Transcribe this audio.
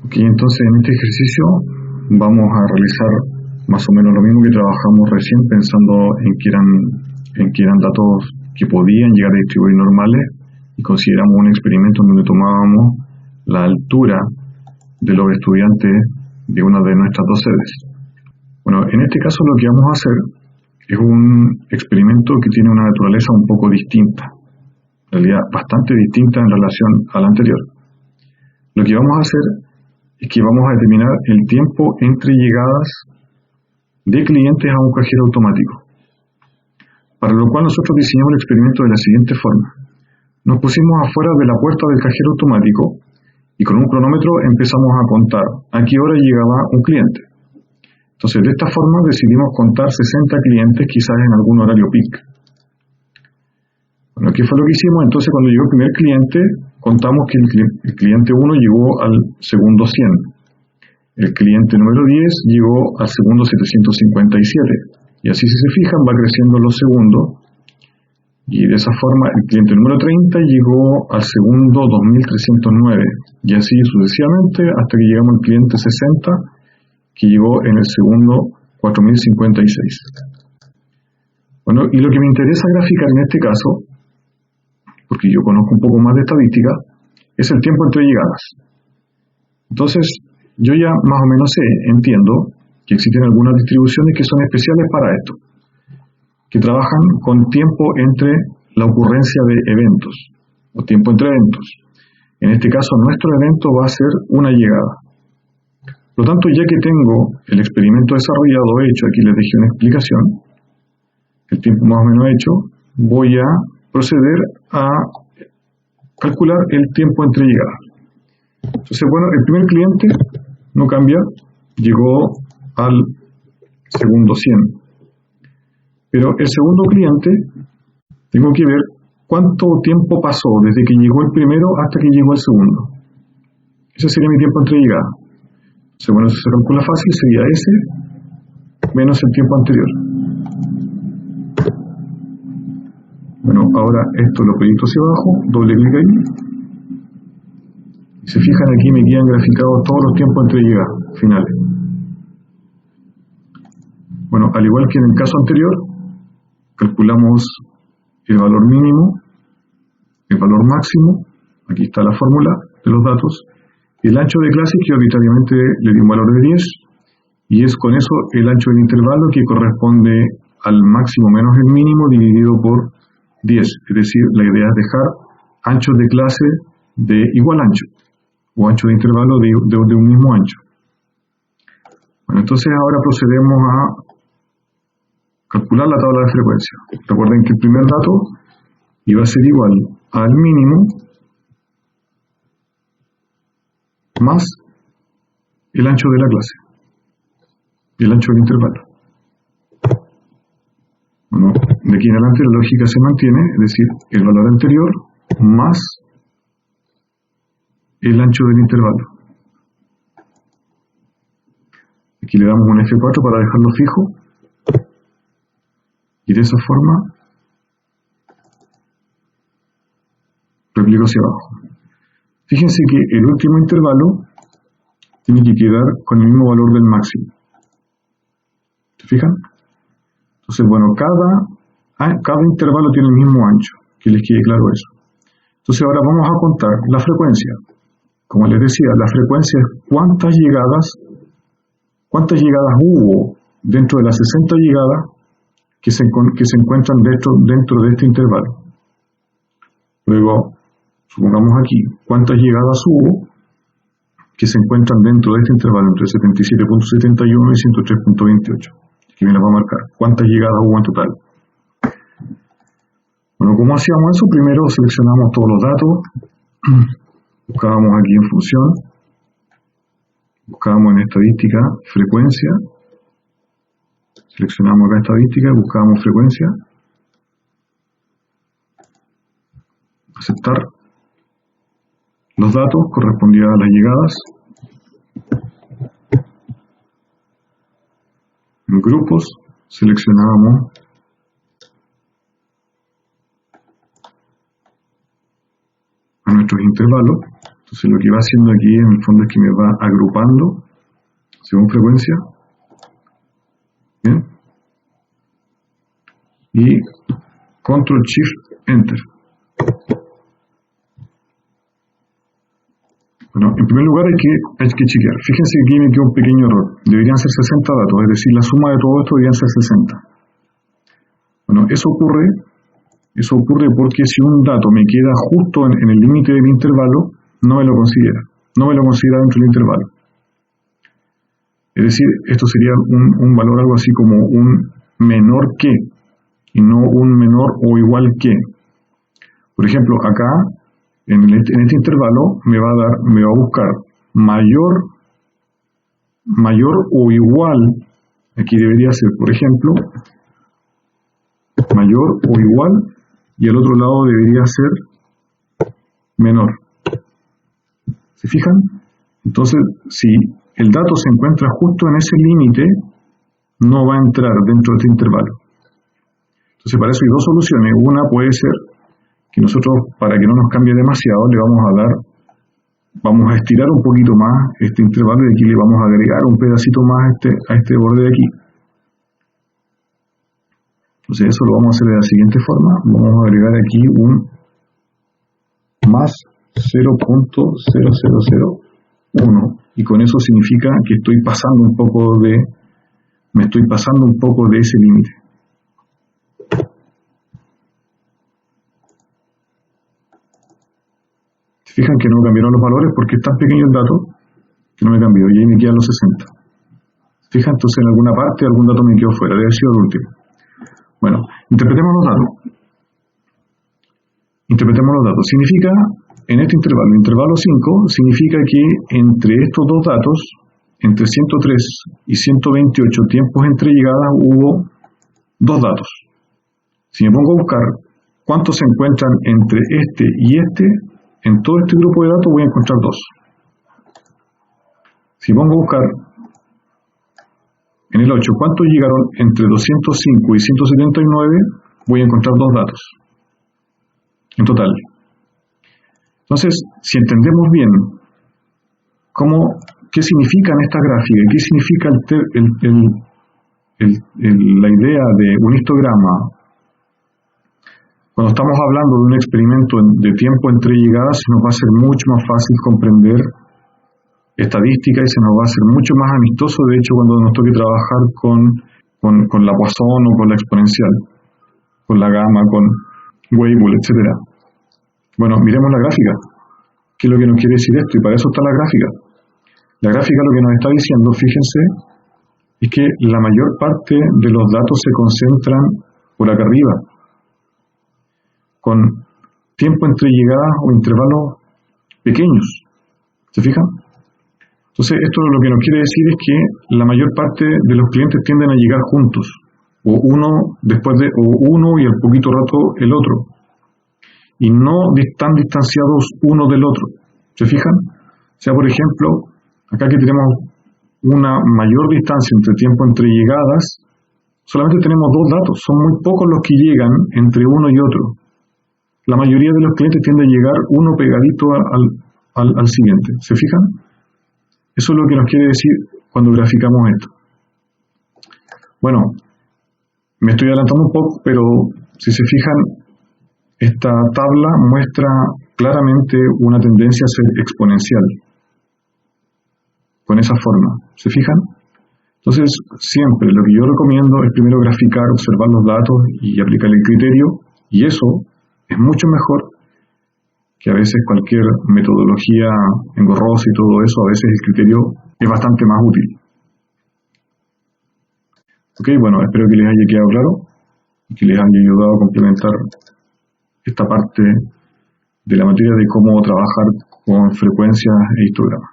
Ok, entonces en este ejercicio vamos a realizar más o menos lo mismo que trabajamos recién, pensando en que eran datos que podían llegar a distribuir normales, y consideramos un experimento en donde tomábamos la altura de los estudiantes de una de nuestras dos sedes. Bueno, en este caso lo que vamos a hacer es un experimento que tiene una naturaleza un poco distinta, en realidad bastante distinta en relación al anterior. Lo que vamos a hacer es que vamos a determinar el tiempo entre llegadas de clientes a un cajero automático, para lo cual nosotros diseñamos el experimento de la siguiente forma. Nos pusimos afuera de la puerta del cajero automático y con un cronómetro empezamos a contar a qué hora llegaba un cliente. Entonces, de esta forma decidimos contar 60 clientes, quizás en algún horario peak. Bueno, ¿qué fue lo que hicimos? Entonces, cuando llegó el primer cliente, contamos que el cliente 1 llegó al segundo 100. El cliente número 10 llegó al segundo 757. Y así, si se fijan, va creciendo los segundos. Y de esa forma, el cliente número 30 llegó al segundo 2309. Y así sucesivamente, hasta que llegamos al cliente 60, que llegó en el segundo 4056. Bueno, y lo que me interesa graficar en este caso, porque yo conozco un poco más de estadística, es el tiempo entre llegadas. Entonces, yo ya más o menos entiendo que existen algunas distribuciones que son especiales para esto, que trabajan con tiempo entre la ocurrencia de eventos, o tiempo entre eventos. En este caso, nuestro evento va a ser una llegada. Por lo tanto, ya que tengo el experimento desarrollado hecho, aquí les dejé una explicación, el tiempo más o menos hecho, voy a proceder a calcular el tiempo entre llegadas. Entonces, bueno, el primer cliente no cambia, llegó al segundo 100. Pero el segundo cliente, tengo que ver cuánto tiempo pasó desde que llegó el primero hasta que llegó el segundo. Ese sería mi tiempo entre llegadas. Entonces, bueno, eso se calcula fácil, sería ese menos el tiempo anterior. Bueno, ahora esto lo proyecto hacia abajo, doble clic ahí. Si se fijan, aquí me quedan graficados todos los tiempos entre llegadas finales. Bueno, al igual que en el caso anterior, calculamos el valor mínimo, el valor máximo, aquí está la fórmula de los datos, y el ancho de clase que arbitrariamente le di un valor de 10, y es con eso el ancho del intervalo que corresponde al máximo menos el mínimo dividido por 10, es decir, la idea es dejar anchos de clase de igual ancho, o ancho de intervalo de un mismo ancho. Bueno, entonces ahora procedemos a calcular la tabla de frecuencia. Recuerden que el primer dato iba a ser igual al mínimo más el ancho de la clase, el ancho del intervalo. Bueno, de aquí en adelante la lógica se mantiene, es decir, el valor anterior más el ancho del intervalo. Aquí le damos un F4 para dejarlo fijo, y de esa forma replico hacia abajo. Fíjense que el último intervalo tiene que quedar con el mismo valor del máximo. ¿Se fijan? Entonces, bueno, cada intervalo tiene el mismo ancho, que les quede claro eso. Entonces ahora vamos a contar la frecuencia. Como les decía, la frecuencia es cuántas llegadas hubo dentro de las 60 llegadas que se encuentran dentro de este intervalo. Luego, supongamos aquí, cuántas llegadas hubo que se encuentran dentro de este intervalo entre 77.71 y 103.28. Aquí me las va a marcar. ¿Cuántas llegadas hubo en total? Bueno, ¿cómo hacíamos eso? Primero seleccionamos todos los datos, buscábamos aquí en función, buscábamos en estadística frecuencia, seleccionamos acá estadística, buscábamos frecuencia, aceptar. Los datos correspondían a las llegadas. En grupos seleccionábamos a nuestros intervalos. Entonces lo que va haciendo aquí en el fondo es que me va agrupando según frecuencia. Bien. Y Control Shift Enter. Bueno, en primer lugar hay que chequear. Fíjense que aquí me quedó un pequeño error. Deberían ser 60 datos, es decir, la suma de todo esto deberían ser 60. Bueno, eso ocurre porque si un dato me queda justo en el límite del intervalo, no me lo considera dentro del intervalo. Es decir, esto sería un valor algo así como un menor que, y no un menor o igual que. Por ejemplo, acá, en este intervalo, me va a buscar mayor o igual, aquí debería ser, por ejemplo, mayor o igual, y al otro lado debería ser menor. ¿Se fijan? Entonces, si el dato se encuentra justo en ese límite, no va a entrar dentro de este intervalo. Entonces, para eso hay dos soluciones. Una puede ser que nosotros, para que no nos cambie demasiado, vamos a estirar un poquito más este intervalo y aquí le vamos a agregar un pedacito más a este borde de aquí. Entonces eso lo vamos a hacer de la siguiente forma. Vamos a agregar aquí un más 0.0001 y con eso significa que me estoy pasando un poco de ese límite. ¿Se fijan que no cambiaron los valores porque es tan pequeño el dato que no me cambió y ahí me quedan los 60? ¿Se fijan? Entonces en alguna parte algún dato me quedó fuera, debe haber sido el último. Bueno, interpretemos los datos. Significa, en este intervalo, el intervalo 5, significa que entre estos dos datos, entre 103 y 128 tiempos entre llegadas, hubo dos datos. Si me pongo a buscar cuántos se encuentran entre este y este, en todo este grupo de datos voy a encontrar dos. Si pongo a buscar en el 8 cuántos llegaron entre 205 y 179, voy a encontrar dos datos en total. Entonces, si entendemos bien qué significan estas gráficas, qué significa la idea de un histograma, cuando estamos hablando de un experimento de tiempo entre llegadas, se nos va a ser mucho más fácil comprender estadística y se nos va a hacer mucho más amistoso, de hecho, cuando nos toque trabajar con la Poisson o con la exponencial, con la gamma, con Weibull, etc. Bueno, miremos la gráfica. ¿Qué es lo que nos quiere decir esto? Y para eso está la gráfica. La gráfica lo que nos está diciendo, fíjense, es que la mayor parte de los datos se concentran por acá arriba, con tiempo entre llegadas o intervalos pequeños. ¿Se fijan? Entonces, esto lo que nos quiere decir es que la mayor parte de los clientes tienden a llegar juntos, o uno y al poquito rato el otro, y no tan distanciados uno del otro. ¿Se fijan? O sea, por ejemplo, acá que tenemos una mayor distancia entre tiempo entre llegadas, solamente tenemos dos datos, son muy pocos los que llegan entre uno y otro. La mayoría de los clientes tienden a llegar uno pegadito al siguiente. ¿Se fijan? Eso es lo que nos quiere decir cuando graficamos esto. Bueno, me estoy adelantando un poco, pero si se fijan, esta tabla muestra claramente una tendencia a ser exponencial, con esa forma. ¿Se fijan? Entonces, siempre lo que yo recomiendo es primero graficar, observar los datos y aplicar el criterio, y eso es mucho mejor que a veces cualquier metodología engorrosa y todo eso. A veces el criterio es bastante más útil. Ok, bueno, espero que les haya quedado claro y que les haya ayudado a complementar esta parte de la materia de cómo trabajar con frecuencias e histogramas.